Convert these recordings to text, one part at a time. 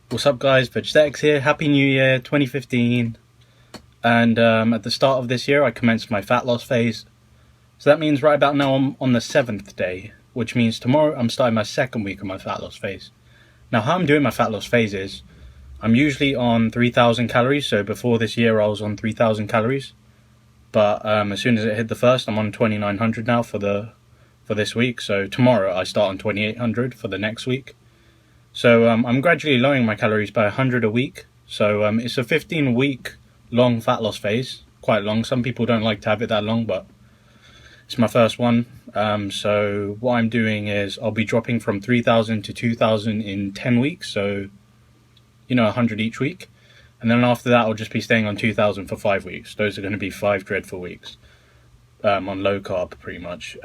What's up guys, Vegetics here, Happy New Year 2015. And at the start of this year I commenced my fat loss phase. So that means right about now I'm on the 7th day, which means tomorrow I'm starting my second week of my fat loss phase. Now how I'm doing my fat loss phase is, I'm usually on 3,000 calories, so before this year I was on 3,000 calories. But as soon as it hit the first, I'm on 2,900 now for this week. So tomorrow I start on 2,800 for the next week. So I'm gradually lowering my calories by 100 a week. So it's a 15-week long fat loss phase. Quite long. Some people don't like to have it that long, but it's my first one. So what I'm doing is I'll be dropping from 3,000 to 2,000 in 10 weeks. So, 100 each week. And then after that, I'll just be staying on 2,000 for 5 weeks. Those are going to be 5 dreadful weeks on low carb, pretty much.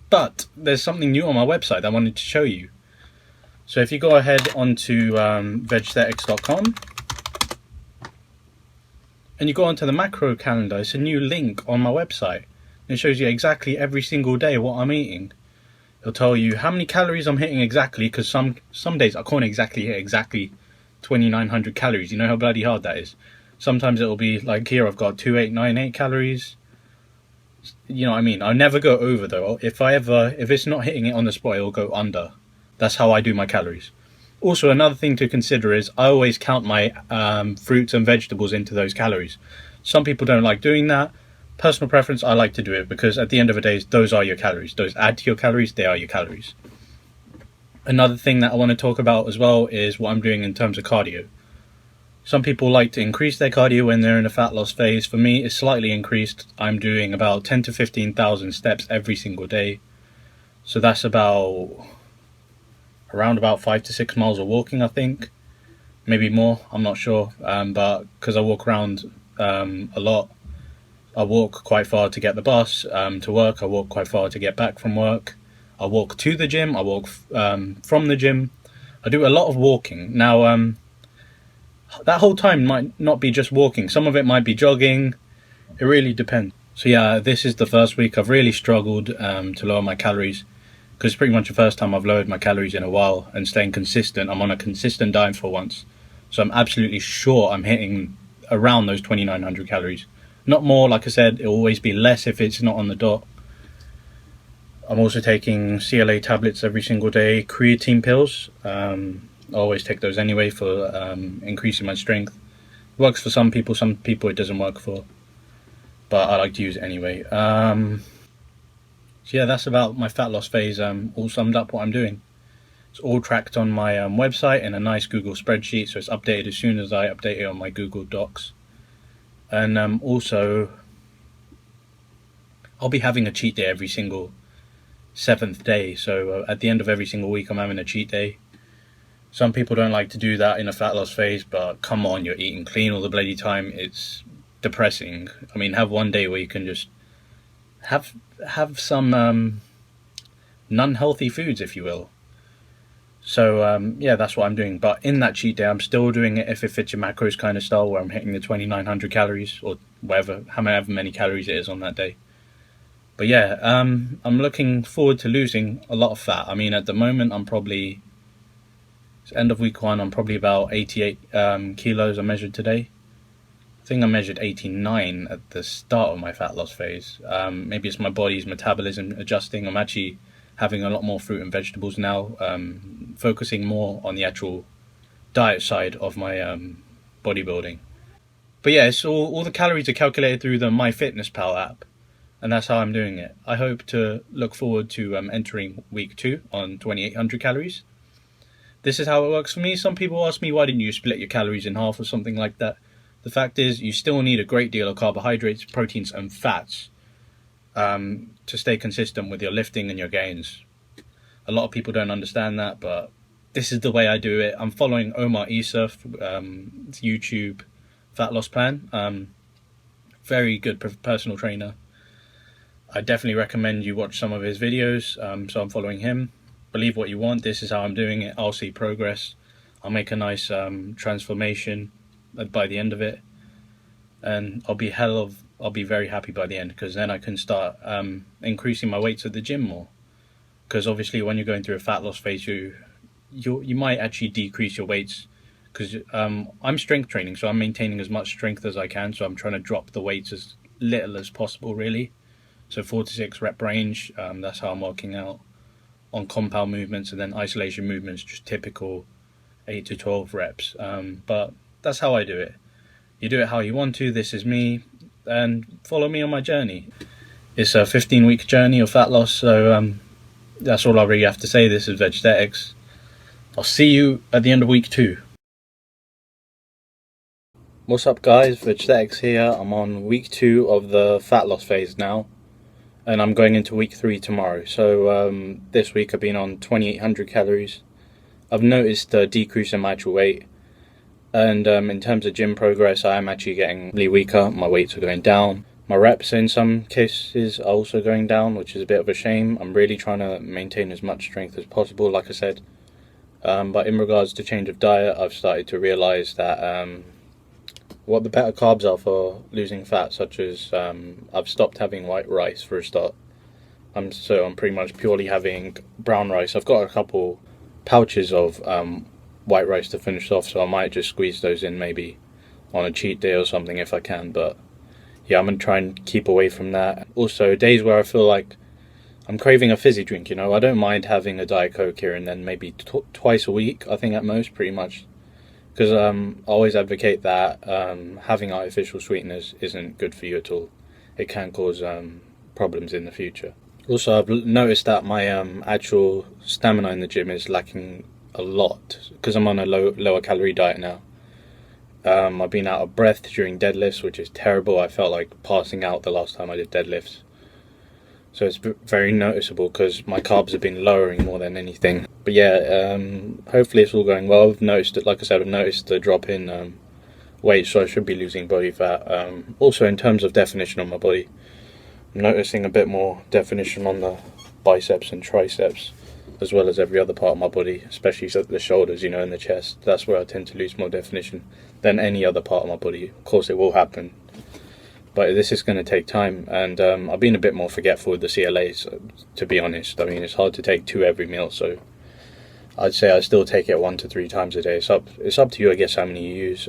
But there's something new on my website that I wanted to show you. So if you go ahead onto vegetics.com and you go onto the macro calendar, it's a new link on my website. It shows you exactly every single day what I'm eating. It'll tell you how many calories I'm hitting exactly, because some days I can't exactly hit 2,900 calories. You know how bloody hard that is. Sometimes it'll be like here I've got 2,898 calories. You know what I mean? I'll never go over though. If it's not hitting it on the spot, it'll go under. That's how I do my calories. Also, another thing to consider is I always count my fruits and vegetables into those calories. Some people don't like doing that. Personal preference, I like to do it because at the end of the day, those are your calories. Those add to your calories, they are your calories. Another thing that I want to talk about as well is what I'm doing in terms of cardio. Some people like to increase their cardio when they're in a fat loss phase. For me, it's slightly increased. I'm doing about 10 to 15,000 steps every single day. So that's around about 5 to 6 miles of walking, I think. Maybe more, I'm not sure. But because I walk around a lot, I walk quite far to get the bus to work. I walk quite far to get back from work. I walk to the gym. I walk from the gym. I do a lot of walking. Now, that whole time might not be just walking. Some of it might be jogging. It really depends. So yeah, this is the first week. I've really struggled to lower my calories, because it's pretty much the first time I've lowered my calories in a while and staying consistent. I'm on a consistent diet for once. So I'm absolutely sure I'm hitting around those 2,900 calories. Not more, like I said, it'll always be less if it's not on the dot. I'm also taking CLA tablets every single day, creatine pills. I always take those anyway for increasing my strength. It works for some people it doesn't work for. But I like to use it anyway. So yeah, that's about my fat loss phase, all summed up what I'm doing. It's all tracked on my website in a nice Google spreadsheet, so it's updated as soon as I update it on my Google Docs. And also, I'll be having a cheat day every single 7th day, so at the end of every single week I'm having a cheat day. Some people don't like to do that in a fat loss phase, but come on, you're eating clean all the bloody time. It's depressing. I mean, have one day where you can just have some non-healthy foods, if you will. So yeah, that's what I'm doing. But in that cheat day, I'm still doing it if it fits your macros kind of style, where I'm hitting the 2,900 calories or whatever, however many calories it is on that day. But yeah, I'm looking forward to losing a lot of fat. I mean, at the moment, it's end of week 1, I'm probably about 88 kilos I measured today. I think I measured 89 at the start of my fat loss phase. Maybe it's my body's metabolism adjusting. I'm actually having a lot more fruit and vegetables now, focusing more on the actual diet side of my bodybuilding. But yeah, it's all the calories are calculated through the MyFitnessPal app, and that's how I'm doing it. I hope to look forward to entering week 2 on 2,800 calories. This is how it works for me. Some people ask me, why didn't you split your calories in half or something like that? The fact is, you still need a great deal of carbohydrates, proteins, and fats to stay consistent with your lifting and your gains. A lot of people don't understand that, but this is the way I do it. I'm following Omar Isa, YouTube fat loss plan. Very good personal trainer. I definitely recommend you watch some of his videos. So I'm following him. Believe what you want. This is how I'm doing it. I'll see progress. I'll make a nice transformation by the end of it, and I'll be very happy by the end, because then I can start increasing my weights at the gym more. Because obviously when you're going through a fat loss phase, you might actually decrease your weights, because I'm strength training, so I'm maintaining as much strength as I can. So I'm trying to drop the weights as little as possible, really. So 4 to 6 rep range. That's how I'm working out on compound movements, and then isolation movements, just typical 8 to 12 reps. But that's how I do it. You do it how you want to. This is me, and follow me on my journey. It's a 15-week journey of fat loss, so that's all I really have to say. This is Vegstetics. I'll see you at the end of week 2. What's up, guys? Vegstetics here. I'm on week 2 of the fat loss phase now, and I'm going into week 3 tomorrow. So this week I've been on 2,800 calories. I've noticed a decrease in my actual weight, and in terms of gym progress, I am actually getting really weaker. My weights are going down. My reps in some cases are also going down, which is a bit of a shame. I'm really trying to maintain as much strength as possible, like I said. But in regards to change of diet, I've started to realise that what the better carbs are for losing fat, such as I've stopped having white rice for a start. So I'm pretty much purely having brown rice. I've got a couple pouches of white rice to finish off, so I might just squeeze those in maybe on a cheat day or something if I can. But yeah, I'm going to try and keep away from that. Also, days where I feel like I'm craving a fizzy drink, you know, I don't mind having a Diet Coke here and then, maybe twice a week, I think at most, pretty much. Because I always advocate that having artificial sweeteners isn't good for you at all. It can cause problems in the future. Also, I've noticed that my actual stamina in the gym is lacking a lot, because I'm on a lower calorie diet now. I've been out of breath during deadlifts, which is terrible. I felt like passing out the last time I did deadlifts. So it's very noticeable, because my carbs have been lowering more than anything. But yeah, hopefully it's all going well. I've noticed it, like I said, I've noticed the drop in weight, so I should be losing body fat. Also, in terms of definition on my body, I'm noticing a bit more definition on the biceps and triceps, as well as every other part of my body, especially the shoulders, you know, and the chest. That's where I tend to lose more definition than any other part of my body. Of course, it will happen, but this is going to take time, and I've been a bit more forgetful with the CLAs, to be honest. I mean, it's hard to take 2 every meal, so I'd say I still take it 1 to 3 times a day. It's up to you, I guess, how many you use,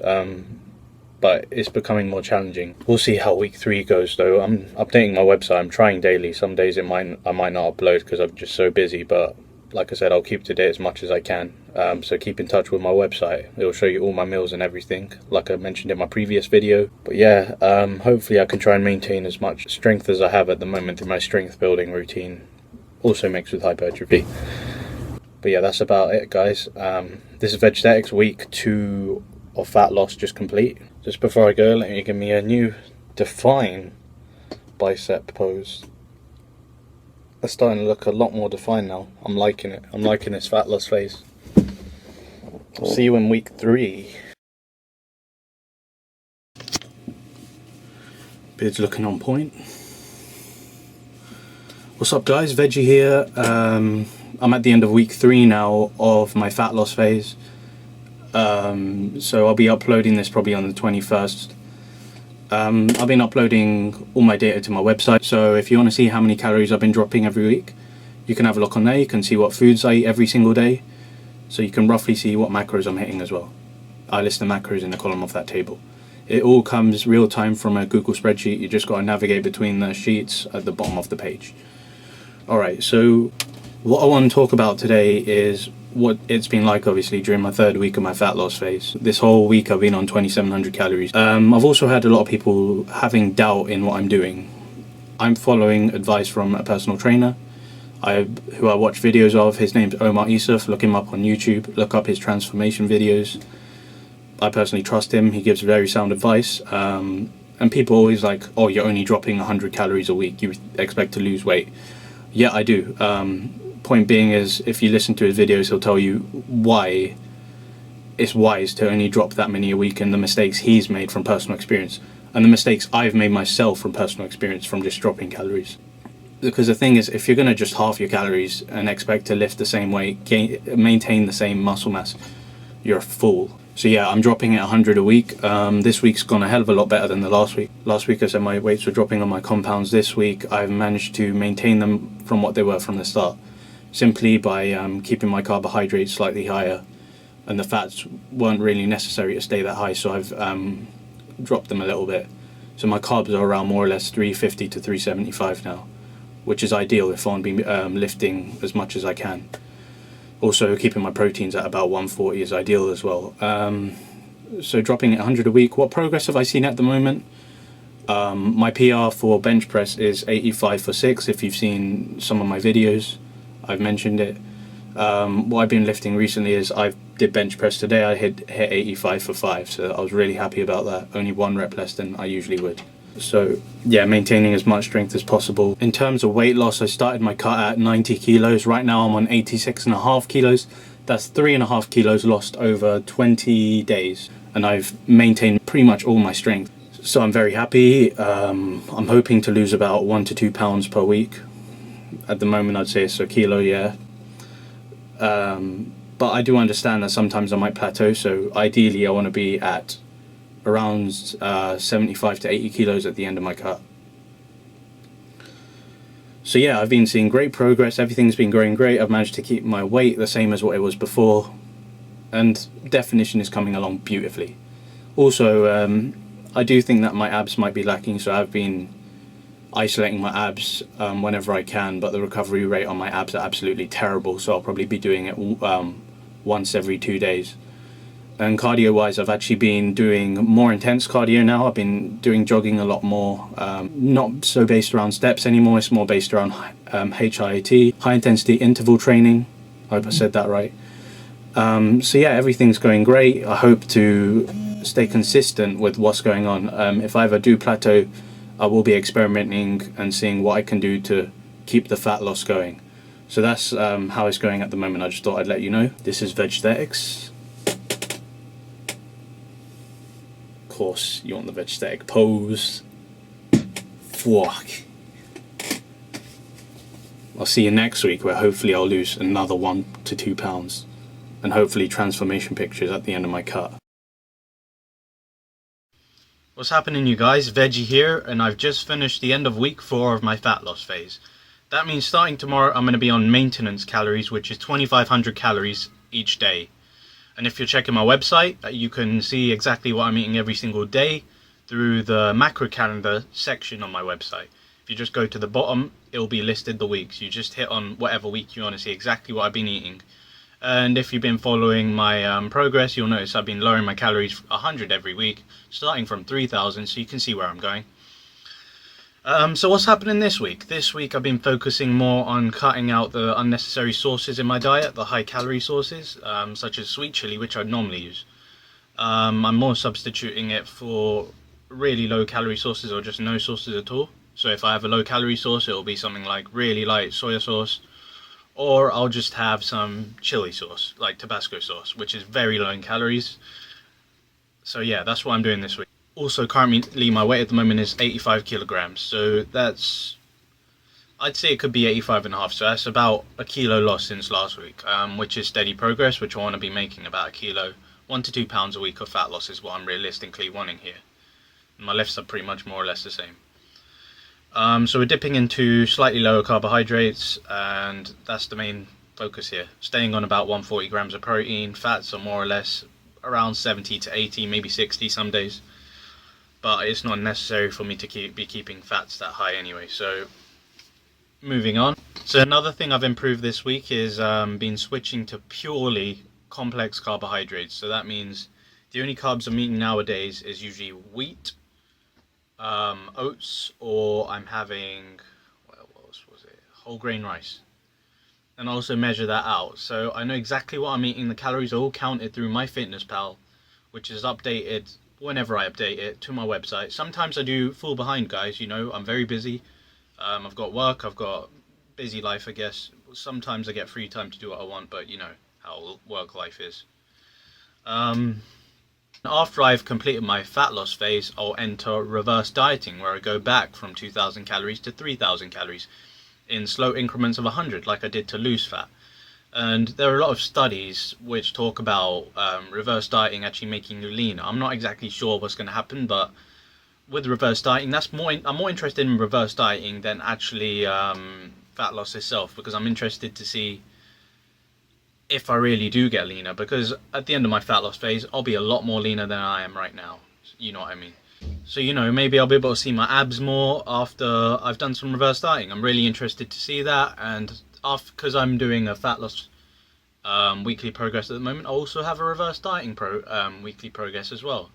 but it's becoming more challenging. We'll see how week 3 goes, though. I'm updating my website. I'm trying daily. Some days I might not upload because I'm just so busy, but like I said, I'll keep to date as much as I can. So keep in touch with my website. It'll show you all my meals and everything, like I mentioned in my previous video. But yeah, hopefully I can try and maintain as much strength as I have at the moment through my strength building routine, also mixed with hypertrophy. But yeah, that's about it, guys. This is Vegstetics week 2 of fat loss just complete. Just before I go, let me give me a new define bicep pose. They're starting to look a lot more defined now. I'm liking it. I'm liking this fat loss phase. I'll see you in week 3. Beard's looking on point. What's up, guys? Veggie here. I'm at the end of week 3 now of my fat loss phase. So I'll be uploading this probably on the 21st. I've been uploading all my data to my website, so if you want to see how many calories I've been dropping every week, you can have a look on there. You can see what foods I eat every single day, so you can roughly see what macros I'm hitting as well. I list the macros in the column of that table. It all comes real time from a Google spreadsheet. You just got to navigate between the sheets at the bottom of the page. Alright, so what I want to talk about today is what it's been like, obviously, during my 3rd week of my fat loss phase. This whole week I've been on 2,700 calories. I've also had a lot of people having doubt in what I'm doing. I'm following advice from a personal trainer who I watch videos of. His name's Omar Isuf. Look him up on YouTube. Look up his transformation videos. I personally trust him. He gives very sound advice. And people always like, oh, you're only dropping 100 calories a week. You expect to lose weight. Yeah, I do. Point being is, if you listen to his videos, he'll tell you why it's wise to only drop that many a week, and the mistakes he's made from personal experience, and the mistakes I've made myself from personal experience from just dropping calories. Because the thing is, if you're going to just halve your calories and expect to lift the same weight, maintain the same muscle mass, you're a fool. So yeah, I'm dropping it 100 a week. This week's gone a hell of a lot better than the last week. Last week I said my weights were dropping on my compounds. This week I've managed to maintain them from what they were from the start. simply by keeping my carbohydrates slightly higher, and the fats weren't really necessary to stay that high, so I've dropped them a little bit. So my carbs are around more or less 350 to 375 now, which is ideal if I want to be lifting as much as I can. Also, keeping my proteins at about 140 is ideal as well. So dropping it 100 a week. What progress have I seen at the moment? My PR for bench press is 85 for 6. If you've seen some of my videos, I've mentioned it. What I've been lifting recently is I did bench press today. I hit 85 for 5, so I was really happy about that. Only 1 rep less than I usually would. So yeah, maintaining as much strength as possible. In terms of weight loss, I started my cut at 90 kilos. Right now I'm on 86.5 kilos. That's 3.5 kilos lost over 20 days. And I've maintained pretty much all my strength. So I'm very happy. I'm hoping to lose about 1 to 2 pounds per week. At the moment I'd say it's a kilo, yeah. But I do understand that sometimes I might plateau, so ideally I want to be at around 75 to 80 kilos at the end of my cut. So yeah, I've been seeing great progress. Everything's been going great. I've managed to keep my weight the same as what it was before, and definition is coming along beautifully. Also, I do think that my abs might be lacking, so I've been isolating my abs whenever I can, but the recovery rate on my abs are absolutely terrible, so I'll probably be doing it once every 2 days. And cardio wise, I've actually been doing more intense cardio now. I've been doing jogging a lot more, not so based around steps anymore. It's more based around HIIT, high intensity interval training. I hope I said that right. So yeah, everything's going great. I hope to stay consistent with what's going on. If I ever do plateau, I will be experimenting and seeing what I can do to keep the fat loss going. So that's how it's going at the moment. I just thought I'd let you know. This is Vegesthetics. Of course, you want the Vegesthetic pose. Fuark. I'll see you next week, where hopefully I'll lose another 1 to 2 pounds. And hopefully transformation pictures at the end of my cut. What's happening, you guys? Veggie here, and I've just finished the end of week 4 of my fat loss phase. That means starting tomorrow I'm going to be on maintenance calories, which is 2,500 calories each day. And if you're checking my website, you can see exactly what I'm eating every single day through the macro calendar section on my website. If you just go to the bottom, it'll be listed the weeks. You just hit on whatever week you want to see exactly what I've been eating. And if you've been following my progress, you'll notice I've been lowering my calories 100 every week, starting from 3,000, so you can see where I'm going. So what's happening this week? This week I've been focusing more on cutting out the unnecessary sauces in my diet, the high calorie sauces, such as sweet chili, which I'd normally use. I'm more substituting it for really low calorie sauces or just no sauces at all. So if I have a low calorie sauce, it'll be something like really light soya sauce, or I'll just have some chili sauce, like Tabasco sauce, which is very low in calories. So yeah, that's what I'm doing this week. Also, currently my weight at the moment is 85 kilograms, so that's, I'd say it could be 85.5, so that's about a kilo lost since last week, which is steady progress, which I want to be making about a kilo, 1 to 2 pounds a week of fat loss is what I'm realistically wanting here. And my lifts are pretty much more or less the same. So we're dipping into slightly lower carbohydrates, and that's the main focus here. Staying on about 140 grams of protein. Fats are more or less around 70 to 80, maybe 60 some days. But it's not necessary for me to be keeping fats that high anyway. So moving on. So another thing I've improved this week is been switching to purely complex carbohydrates. So that means the only carbs I'm eating nowadays is usually wheat, oats, or I'm having, what else was it, whole grain rice, and also measure that out, so I know exactly what I'm eating. The calories are all counted through MyFitnessPal, which is updated whenever I update it to my website. Sometimes I do fall behind, guys, you know, I'm very busy. I've got work, I've got busy life, I guess. Sometimes I get free time to do what I want, but you know how work life is. After I've completed my fat loss phase, I'll enter reverse dieting, where I go back from 2,000 calories to 3,000 calories in slow increments of 100, like I did to lose fat. And there are a lot of studies which talk about reverse dieting actually making you lean. I'm not exactly sure what's going to happen, but with reverse dieting, I'm more interested in reverse dieting than actually fat loss itself, because I'm interested to see if I really do get leaner, because at the end of my fat loss phase, I'll be a lot more leaner than I am right now. You know what I mean? So, you know, maybe I'll be able to see my abs more after I've done some reverse dieting. I'm really interested to see that, and after, because I'm doing a fat loss weekly progress at the moment, I also have a reverse dieting weekly progress as well.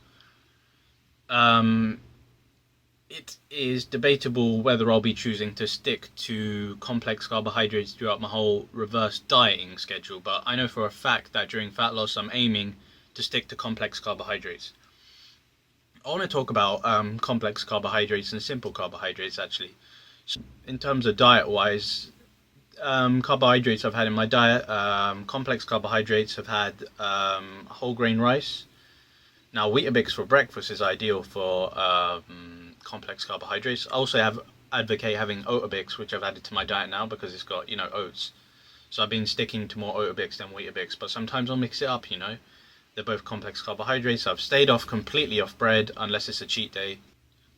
It is debatable whether I'll be choosing to stick to complex carbohydrates throughout my whole reverse dieting schedule, but I know for a fact that during fat loss I'm aiming to stick to complex carbohydrates. I want to talk about complex carbohydrates and simple carbohydrates actually. So in terms of diet wise, carbohydrates I've had in my diet, complex carbohydrates have had whole grain rice. Now Weetabix for breakfast is ideal for complex carbohydrates. I also advocate having Oatabix, which I've added to my diet now because it's got, you know, oats. So I've been sticking to more Oatabix than Weetabix, but sometimes I'll mix it up, you know. They're both complex carbohydrates. I've stayed completely off bread unless it's a cheat day.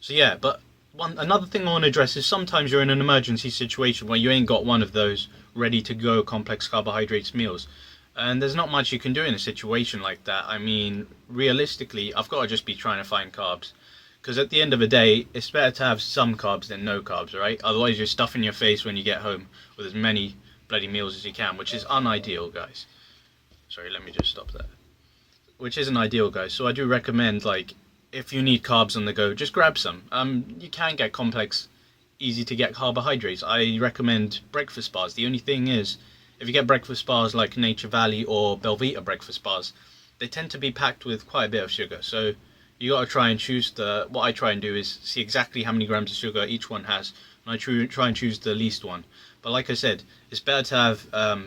So yeah, but another thing I want to address is sometimes you're in an emergency situation where you ain't got one of those ready to go complex carbohydrates meals. And there's not much you can do in a situation like that. I mean, realistically, I've got to just be trying to find carbs. Because at the end of the day, it's better to have some carbs than no carbs, right? Otherwise you're stuffing your face when you get home with as many bloody meals as you can, which is unideal, guys. Sorry, let me just stop that. Which isn't ideal, guys. So I do recommend, like, if you need carbs on the go, just grab some. You can get complex, easy to get carbohydrates. I recommend breakfast bars. The only thing is, if you get breakfast bars like Nature Valley or Belvita breakfast bars, they tend to be packed with quite a bit of sugar. So you got to try and choose what I try and do is see exactly how many grams of sugar each one has, and I try and choose the least one. But like I said, it's better to have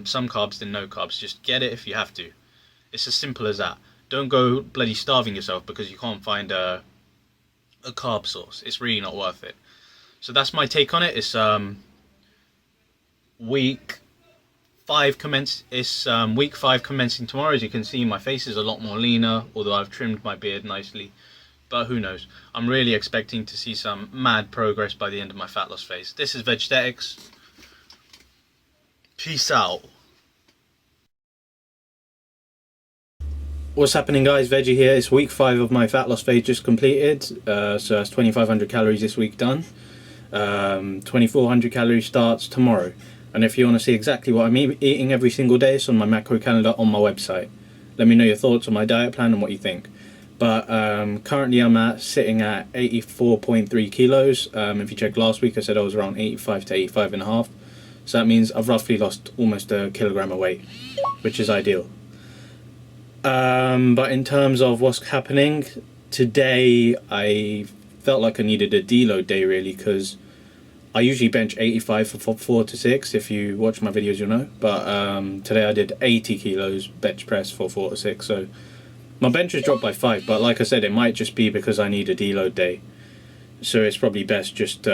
some carbs than no carbs. Just get it if you have to. It's as simple as that. Don't go bloody starving yourself because you can't find a carb source. It's really not worth it. So that's my take on it. It's week 5 week 5 commencing tomorrow. As you can see, my face is a lot more leaner, although I've trimmed my beard nicely. But who knows? I'm really expecting to see some mad progress by the end of my fat loss phase. This is Vegetetics. Peace out. What's happening, guys? Veggie here. It's week 5 of my fat loss phase just completed. So that's 2,500 calories this week done. 2,400 calories starts tomorrow. And if you want to see exactly what I'm eating every single day, it's on my macro calendar on my website. Let me know your thoughts on my diet plan and what you think. But currently I'm sitting at 84.3 kilos. If you check last week, I said I was around 85 to 85.5. So that means I've roughly lost almost a kilogram of weight, which is ideal. But in terms of what's happening, today I felt like I needed a deload day really, because I usually bench 85 for 4 to 6. If you watch my videos, you'll know. But today I did 80 kilos bench press for 4 to 6. So my bench has dropped by 5. But like I said, it might just be because I need a deload day. So it's probably best just,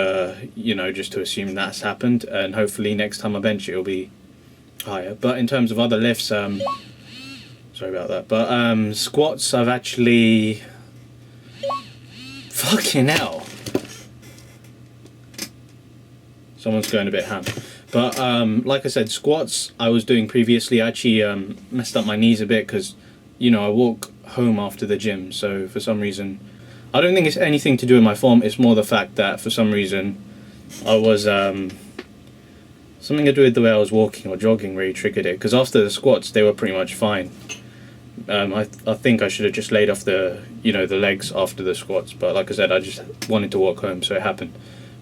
you know, just to assume that's happened. And hopefully next time I bench it will be higher. But in terms of other lifts, sorry about that. But squats, I've actually... Fucking hell. Someone's going a bit ham. But like I said, squats I was doing previously. I actually messed up my knees a bit because, you know, I walk home after the gym. So for some reason, I don't think it's anything to do with my form. It's more the fact that for some reason I was... something to do with the way I was walking or jogging really triggered it. Because after the squats, they were pretty much fine. I think I should have just laid off the, you know, the legs after the squats. But like I said, I just wanted to walk home, so it happened.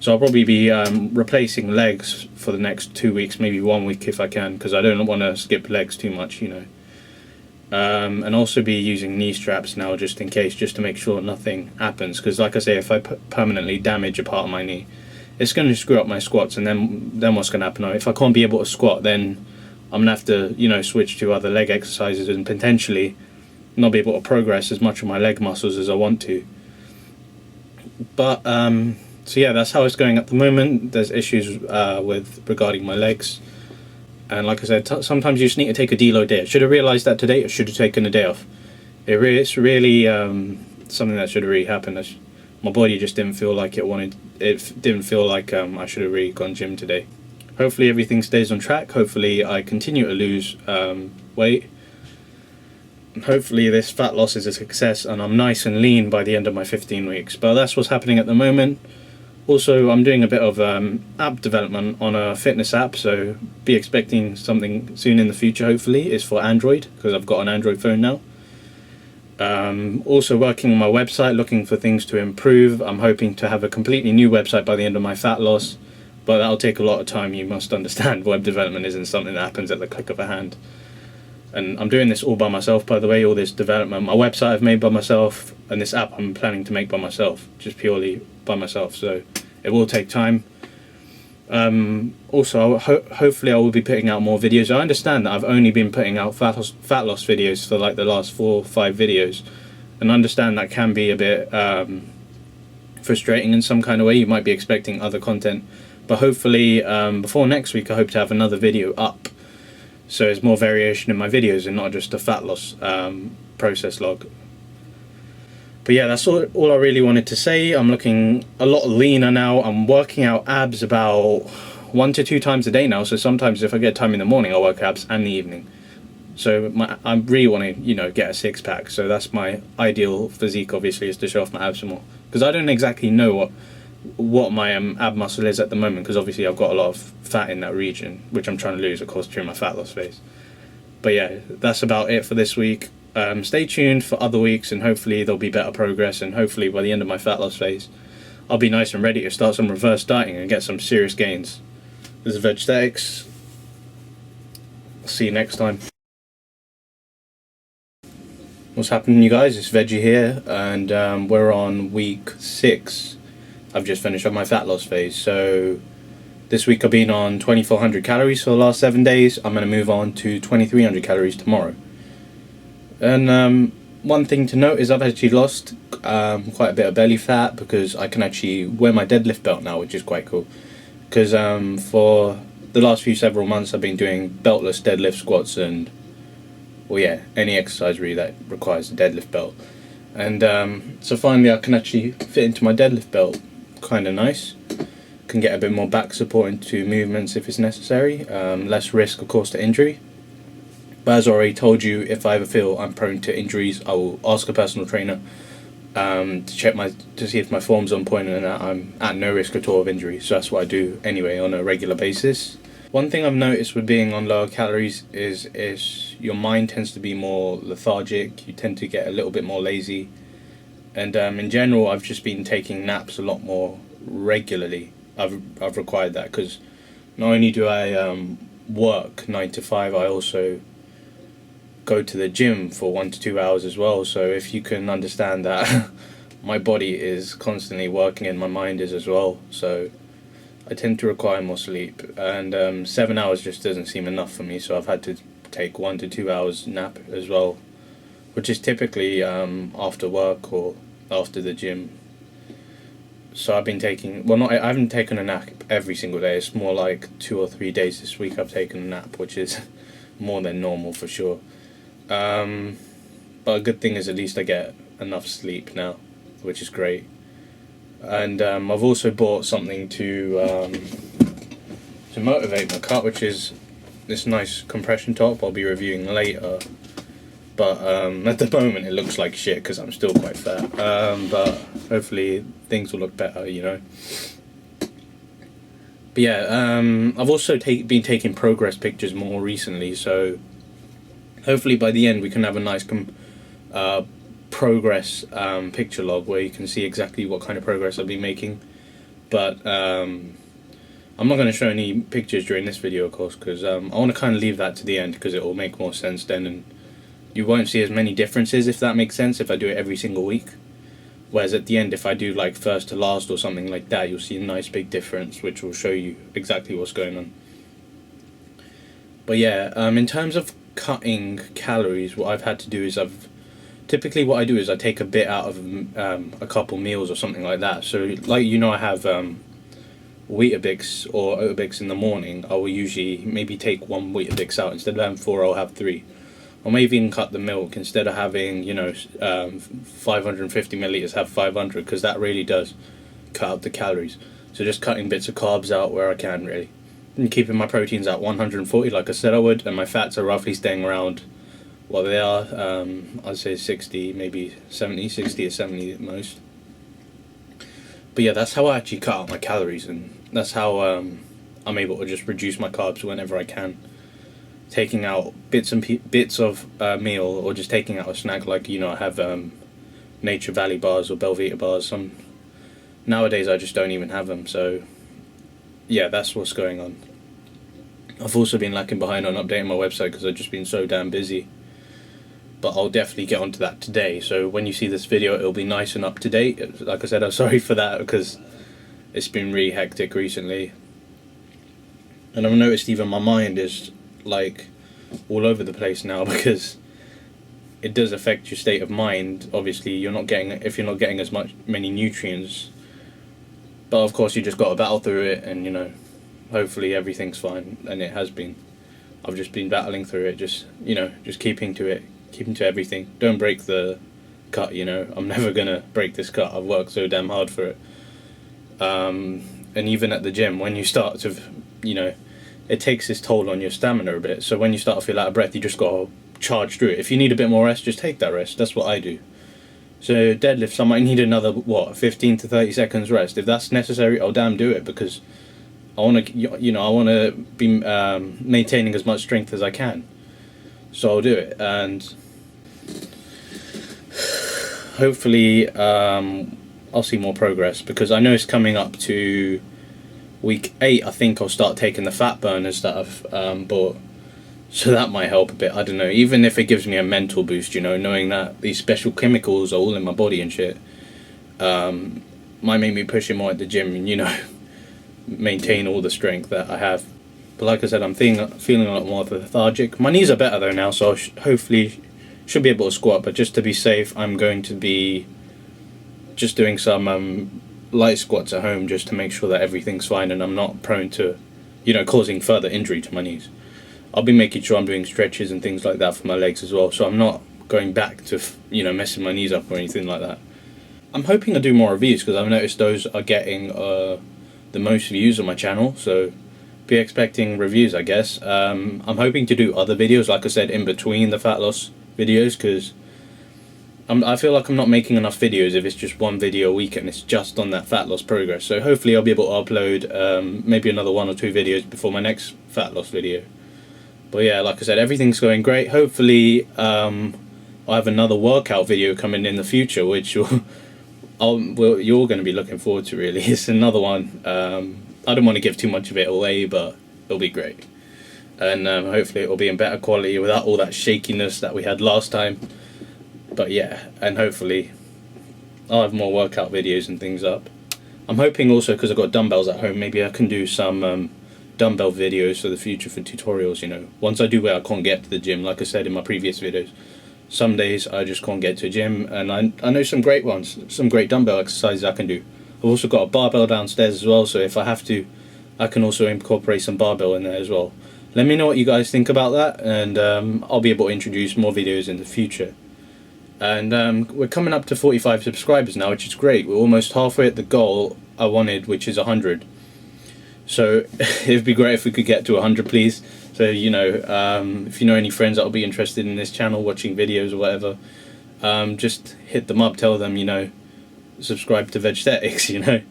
So I'll probably be replacing legs for the next 2 weeks, maybe 1 week if I can, because I don't want to skip legs too much, you know. And also be using knee straps now just in case, just to make sure nothing happens. Because like I say, if I permanently damage a part of my knee, it's going to screw up my squats, and then what's going to happen? If I can't be able to squat, then I'm going to have to, you know, switch to other leg exercises and potentially not be able to progress as much of my leg muscles as I want to. But... so yeah, that's how it's going at the moment. There's issues regarding my legs. And like I said, sometimes you just need to take a deload day. I should have realised that today. I should have taken a day off. It's really something that should have really happened. My body just didn't feel like it wanted... It didn't feel like I should have really gone gym today. hopefully everything stays on track. Hopefully I continue to lose weight. And hopefully this fat loss is a success and I'm nice and lean by the end of my 15 weeks. But that's what's happening at the moment. Also, I'm doing a bit of app development on a fitness app, so be expecting something soon in the future, hopefully. It's for Android, because I've got an Android phone now. Also working on my website, looking for things to improve. I'm hoping to have a completely new website by the end of my fat loss, but that'll take a lot of time. You must understand web development isn't something that happens at the click of a hand. And I'm doing this all by myself, by the way, all this development. My website I've made by myself, and this app I'm planning to make by myself, just purely by myself, so it will take time. Also, hopefully I will be putting out more videos. I understand that I've only been putting out fat loss videos for like the last 4 or 5 videos, and I understand that can be a bit frustrating in some kind of way. You might be expecting other content, but hopefully before next week I hope to have another video up, so there's more variation in my videos and not just a fat loss process log. But yeah, that's all I really wanted to say. I'm looking a lot leaner now. I'm working out abs about 1 to 2 times a day now. So sometimes if I get time in the morning, I'll work abs and the evening. So I really want to, you know, get a 6-pack. So that's my ideal physique, obviously, is to show off my abs more. Because I don't exactly know what my ab muscle is at the moment. Because obviously I've got a lot of fat in that region, which I'm trying to lose, of course, during my fat loss phase. But yeah, that's about it for this week. Stay tuned for other weeks, and hopefully there'll be better progress, and hopefully by the end of my fat loss phase I'll be nice and ready to start some reverse dieting and get some serious gains. This is Vegstatics. See you next time. What's happening, you guys? It's Veggie here, and we're on week 6. I've just finished up my fat loss phase, so this week I've been on 2400 calories for the last 7 days. I'm going to move on to 2300 calories tomorrow. And one thing to note is I've actually lost quite a bit of belly fat, because I can actually wear my deadlift belt now, which is quite cool. Because for the last several months I've been doing beltless deadlift squats and, well, yeah, any exercise really that requires a deadlift belt. And so finally I can actually fit into my deadlift belt. Kind of nice. Can get a bit more back support into movements if it's necessary. Less risk, of course, to injury. But as I already told you, if I ever feel I'm prone to injuries, I will ask a personal trainer to see if my form's on point and that I'm at no risk at all of injury. So that's what I do anyway on a regular basis. One thing I've noticed with being on lower calories is your mind tends to be more lethargic. You tend to get a little bit more lazy, and in general, I've just been taking naps a lot more regularly. I've required that, because not only do I work 9 to 5, I also go to the gym for 1 to 2 hours as well. So if you can understand that my body is constantly working and my mind is as well, so I tend to require more sleep, and 7 hours just doesn't seem enough for me, so I've had to take 1 to 2 hours nap as well, which is typically after work or after the gym. So I've been taking, well, I haven't taken a nap every single day. It's more like 2 or 3 days this week I've taken a nap, which is more than normal for sure. But a good thing is at least I get enough sleep now, which is great. And I've also bought something to motivate my cut, which is this nice compression top I'll be reviewing later. But at the moment it looks like shit because I'm still quite fat. But hopefully things will look better, you know. But yeah, I've also been taking progress pictures more recently, so hopefully by the end we can have a nice progress picture log where you can see exactly what kind of progress I've been making. But I'm not going to show any pictures during this video, of course, because I want to kind of leave that to the end, because it will make more sense then, and you won't see as many differences, if that makes sense, if I do it every single week. Whereas at the end, if I do like first to last or something like that, you'll see a nice big difference, which will show you exactly what's going on. But yeah, in terms of cutting calories, what I've had to do is typically what I do is I take a bit out of a couple meals or something like that. So like, you know, I have Weetabix or Oatabix in the morning. I will usually maybe take 1 Weetabix out. Instead of having 4, I'll have 3. Or maybe even cut the milk. Instead of having, you know, 550 milliliters, have 500, because that really does cut out the calories. So just cutting bits of carbs out where I can, really. I'm keeping my proteins at 140 like I said I would, and my fats are roughly staying around what they are. I'd say 60, maybe 70, 60 or 70 at most. But yeah, that's how I actually cut out my calories, and that's how I'm able to just reduce my carbs whenever I can. Taking out bits of meal, or just taking out a snack, like, I have Nature Valley bars or Belvita bars. Nowadays I just don't even have them, so yeah, that's what's going on. I've also been lacking behind on updating my website because I've just been so damn busy. But I'll definitely get onto that today. So when you see this video, it'll be nice and up to date. Like I said, I'm sorry for that because it's been really hectic recently. And I've noticed even my mind is like all over the place now because it does affect your state of mind. Obviously, if you're not getting as many nutrients. But of course, you just got to battle through it, and hopefully everything's fine. And it has been. I've just been battling through it, just keeping to everything. Don't break the cut, I'm never gonna break this cut. I've worked so damn hard for it. And even at the gym, when you start to, it takes its toll on your stamina a bit. So when you start to feel out of breath, you just gotta charge through it. If you need a bit more rest, just take that rest. That's what I do. So deadlifts, I might need another 15 to 30 seconds rest. If that's necessary, I'll damn do it, because I want to be maintaining as much strength as I can. So I'll do it, and hopefully I'll see more progress, because I know it's coming up to week 8. I think I'll start taking the fat burners that I've bought, so that might help a bit. I don't know, even if it gives me a mental boost, knowing that these special chemicals are all in my body and shit, might make me push it more at the gym and maintain all the strength that I have. But like I said, I'm feeling a lot more lethargic. My knees are better though now, so I hopefully should be able to squat. But just to be safe, I'm going to be just doing some light squats at home, just to make sure that everything's fine and I'm not prone to, causing further injury to my knees. I'll be making sure I'm doing stretches and things like that for my legs as well, so I'm not going back to, messing my knees up or anything like that. I'm hoping to do more reviews, because I've noticed those are getting the most views on my channel, so be expecting reviews, I guess. I'm hoping to do other videos, like I said, in between the fat loss videos, because I feel like I'm not making enough videos if it's just one video a week and it's just on that fat loss progress. So hopefully I'll be able to upload maybe another 1 or 2 videos before my next fat loss video. But yeah, like I said, everything's going great. Hopefully I'll have another workout video coming in the future, which you're going to be looking forward to, really. It's another one. I don't want to give too much of it away, but it'll be great. And hopefully it will be in better quality without all that shakiness that we had last time. But yeah, and hopefully I'll have more workout videos and things up. I'm hoping also, because I've got dumbbells at home, maybe I can do some dumbbell videos for the future, for tutorials, Once I do where I can't get to the gym, like I said in my previous videos. Some days I just can't get to a gym, and I know some great ones, some great dumbbell exercises I can do. I've also got a barbell downstairs as well, so if I have to, I can also incorporate some barbell in there as well. Let me know what you guys think about that, and I'll be able to introduce more videos in the future. And we're coming up to 45 subscribers now, which is great. We're almost halfway at the goal I wanted, which is 100. So it'd be great if we could get to 100, please. So, if you know any friends that will be interested in this channel, watching videos or whatever, just hit them up, tell them, subscribe to Vegstetics,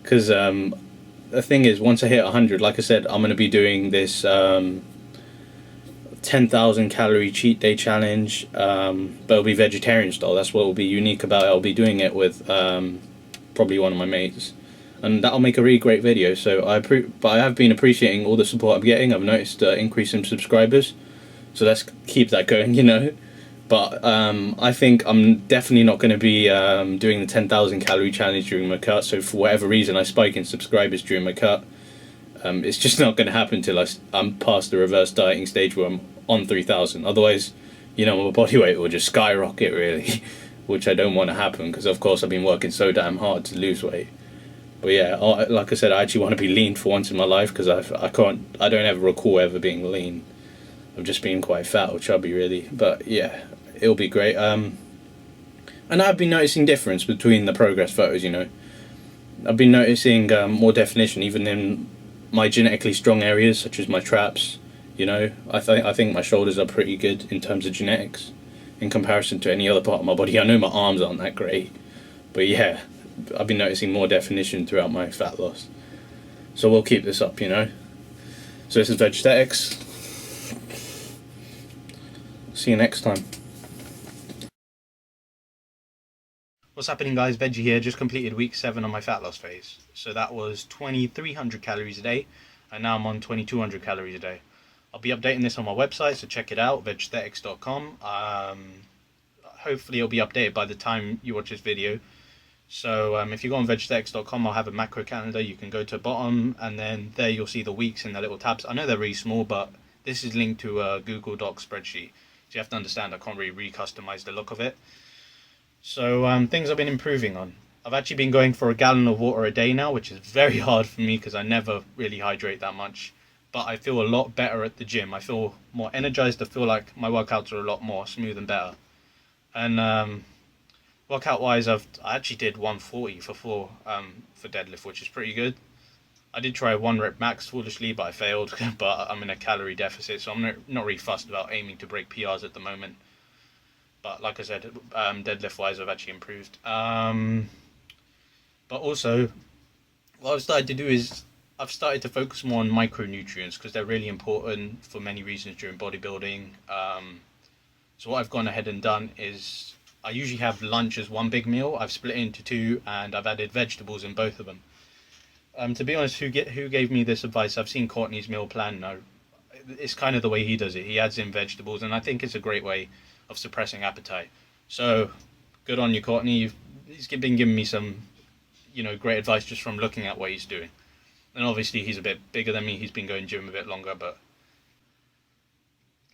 because the thing is, once I hit 100, like I said, I'm going to be doing this 10,000 calorie cheat day challenge, but it'll be vegetarian style. That's what will be unique about it. I'll be doing it with probably one of my mates, and that'll make a really great video. So but I have been appreciating all the support I'm getting. I've noticed an increase in subscribers, so let's keep that going, But I think I'm definitely not going to be doing the 10,000 calorie challenge during my cut. So for whatever reason I spike in subscribers during my cut, it's just not going to happen till I'm past the reverse dieting stage where I'm on 3,000. Otherwise, my body weight will just skyrocket, really, which I don't want to happen, because of course I've been working so damn hard to lose weight. But yeah, like I said, I actually want to be lean for once in my life, because I don't ever recall ever being lean. I've just been quite fat or chubby, really. But yeah, it'll be great. And I've been noticing difference between the progress photos, I've been noticing more definition even in my genetically strong areas, such as my traps. You know, I think my shoulders are pretty good in terms of genetics in comparison to any other part of my body. I know my arms aren't that great, but yeah, I've been noticing more definition throughout my fat loss. So we'll keep this up, you know. So this is Vegstatics. See you next time. What's happening, guys? Veggie here. Just completed week 7 on my fat loss phase. So that was 2,300 calories a day, and now I'm on 2,200 calories a day. I'll be updating this on my website, so check it out, vegstatics.com. Hopefully it'll be updated by the time you watch this video. So if you go on vegstatics.com, I'll have a macro calendar. You can go to the bottom, and then there you'll see the weeks in the little tabs. I know they're really small, but this is linked to a Google Docs spreadsheet. So you have to understand I can't really re-customize the look of it. So things I've been improving on. I've actually been going for a gallon of water a day now, which is very hard for me because I never really hydrate that much. But I feel a lot better at the gym. I feel more energized. I feel like my workouts are a lot more smooth and better. And workout wise, I actually did 140 for deadlift, which is pretty good. I did try 1 rep max foolishly, but I failed. But I'm in a calorie deficit, so I'm not really fussed about aiming to break PRs at the moment. But like I said, deadlift wise, I've actually improved. But also, what I've started to do is I've started to focus more on micronutrients because they're really important for many reasons during bodybuilding. So what I've gone ahead and done is I usually have lunch as one big meal. I've split it into 2, and I've added vegetables in both of them. To be honest, who gave me this advice? I've seen Courtney's meal plan. No, it's kind of the way he does it. He adds in vegetables, and I think it's a great way of suppressing appetite. So good on you, Courtney. He's been giving me some, great advice just from looking at what he's doing. And obviously he's a bit bigger than me. He's been going gym a bit longer, but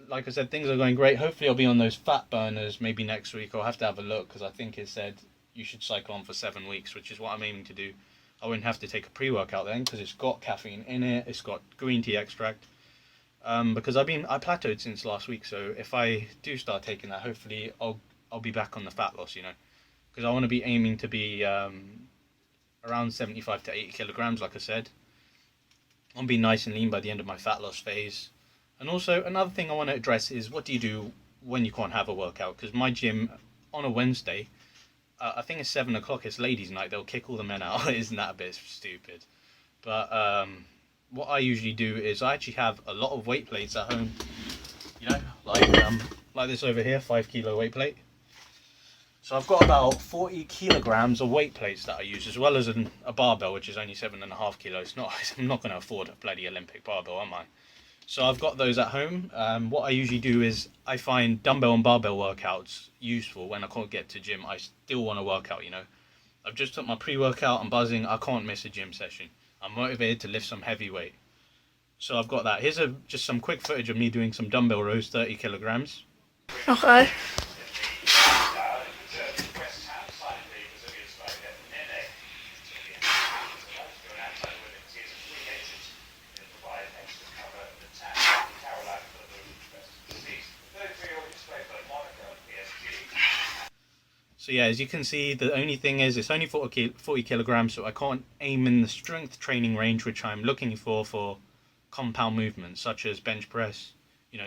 like I said, things are going great. Hopefully I'll be on those fat burners maybe next week. I'll have to have a look because I think it said you should cycle on for 7 weeks, which is what I'm aiming to do. I wouldn't have to take a pre-workout then because it's got caffeine in it. It's got green tea extract. Because I plateaued since last week, so if I do start taking that, hopefully I'll be back on the fat loss, because I want to be aiming to be around 75 to 80 kilograms, like I said. I want to be nice and lean by the end of my fat loss phase. And also another thing I want to address is what do you do when you can't have a workout? Because my gym on a Wednesday, I think it's 7 o'clock. It's ladies' night. They'll kick all the men out. Isn't that a bit stupid? But what I usually do is I actually have a lot of weight plates at home, like this over here, 5 kilo weight plate. So I've got about 40 kilograms of weight plates that I use, as well as a barbell, which is only 7.5 kilos. I'm not going to afford a bloody Olympic barbell, am I? So I've got those at home. What I usually do is I find dumbbell and barbell workouts useful when I can't get to gym. I still want to work out, I've just took my pre-workout, I'm buzzing, I can't miss a gym session. I'm motivated to lift some heavy weight. So I've got that. Here's just some quick footage of me doing some dumbbell rows, 30 kilograms. Okay. So yeah, as you can see, the only thing is it's only 40 kilograms, so I can't aim in the strength training range, which I'm looking for compound movements, such as bench press,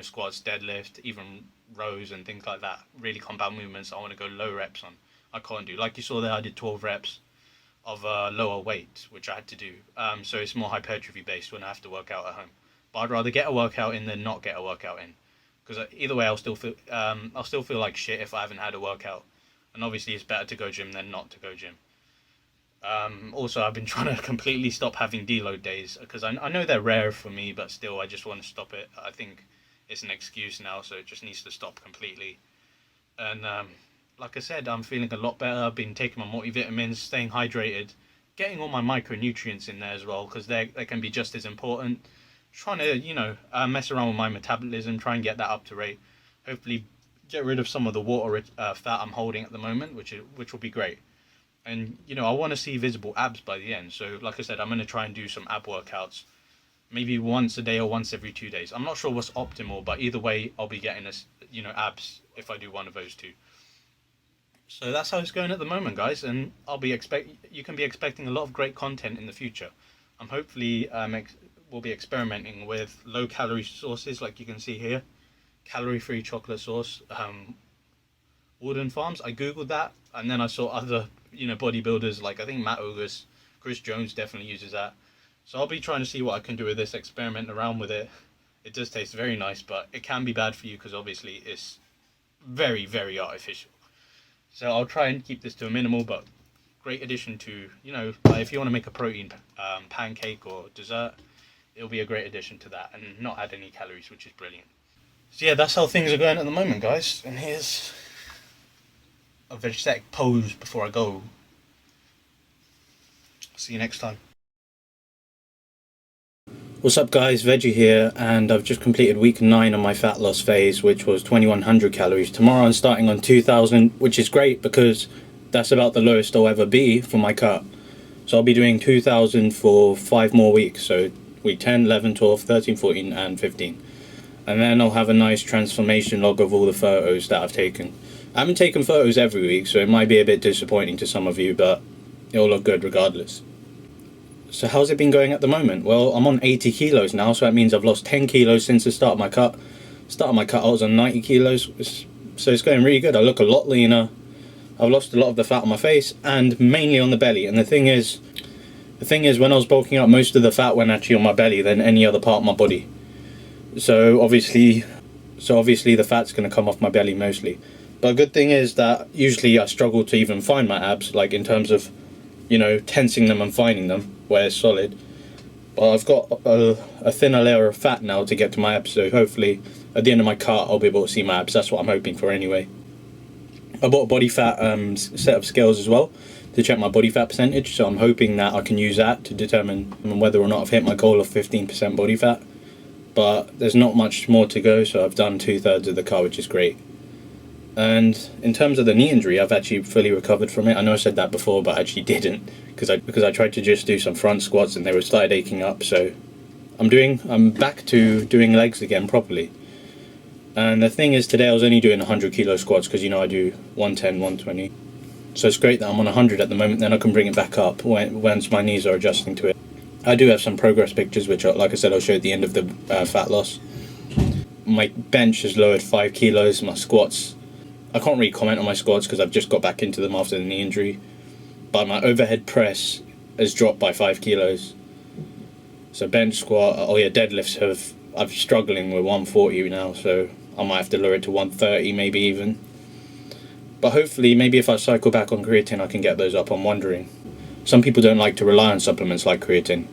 squats, deadlift, even rows and things like that. Really compound movements I want to go low reps on. I can't do. Like you saw there, I did 12 reps of lower weight, which I had to do. So it's more hypertrophy based when I have to work out at home. But I'd rather get a workout in than not get a workout in, because either way I'll still feel like shit if I haven't had a workout. And obviously it's better to go gym than not to go gym. Also, I've been trying to completely stop having deload days, because I know they're rare for me, but still I just want to stop it. I think it's an excuse now, so it just needs to stop completely. And like I said, I'm feeling a lot better. I've been taking my multivitamins, staying hydrated, getting all my micronutrients in there as well, because they can be just as important. Trying to, mess around with my metabolism, try and get that up to rate. Hopefully get rid of some of the water fat I'm holding at the moment, which will be great. And I want to see visible abs by the end. So like I said, I'm going to try and do some ab workouts, maybe once a day or once every 2 days. I'm not sure what's optimal, but either way I'll be getting abs if I do one of those 2. So that's how it's going at the moment, guys, and you can be expecting a lot of great content in the future. I'm hopefully we'll be experimenting with low calorie sauces, like you can see here, calorie free chocolate sauce. Wooden Farms. I googled that, and then I saw other, bodybuilders, like I think Matt Ogres, Chris Jones definitely uses that. So I'll be trying to see what I can do with this, experiment around with it. It does taste very nice, but it can be bad for you because obviously it's very, very artificial. So I'll try and keep this to a minimal, but great addition to, like if you want to make a protein pancake or dessert, it'll be a great addition to that and not add any calories, which is brilliant. So yeah, that's how things are going at the moment, guys. And here's a vegetic pose before I go. See you next time. What's up guys, Veggie here, and I've just completed week 9 on my fat loss phase, which was 2100 calories. Tomorrow I'm starting on 2000, which is great because that's about the lowest I'll ever be for my cut. So I'll be doing 2000 for 5 more weeks, so week 10, 11, 12, 13, 14 and 15. And then I'll have a nice transformation log of all the photos that I've taken. I haven't taken photos every week, so it might be a bit disappointing to some of you, but it'll look good regardless. So how's it been going at the moment? Well, I'm on 80 kilos now, so that means I've lost 10 kilos since the start of my cut. Start of my cut I was on 90 kilos, so it's going really good. I look a lot leaner. I've lost a lot of the fat on my face, and mainly on the belly. And the thing is when I was bulking up, most of the fat went actually on my belly than any other part of my body. So obviously the fat's going to come off my belly mostly. But a good thing is that usually I struggle to even find my abs, like in terms of, tensing them and finding them where it's solid. But I've got a thinner layer of fat now to get to my abs, so hopefully at the end of my cut I'll be able to see my abs. That's what I'm hoping for anyway. I bought a body fat set of scales as well to check my body fat percentage, so I'm hoping that I can use that to determine whether or not I've hit my goal of 15% body fat. But there's not much more to go, so I've done 2/3 of the cut, which is great. And in terms of the knee injury, I've actually fully recovered from it. I know I said that before, but I actually didn't, because I tried to just do some front squats and they started aching up. So I'm back to doing legs again properly. And the thing is, today I was only doing 100 kilo squats because I do 110, 120. So it's great that I'm on 100 at the moment. Then I can bring it back up once my knees are adjusting to it. I do have some progress pictures, which, like I said, I'll show at the end of the fat loss. My bench has lowered 5 kilos. My squats, I can't really comment on my squats because I've just got back into them after the knee injury. But my overhead press has dropped by 5 kilos. So bench squat, deadlifts I'm struggling with 140 now, so I might have to lower it to 130 maybe even. But hopefully, maybe if I cycle back on creatine, I can get those up. I'm wondering. Some people don't like to rely on supplements like creatine.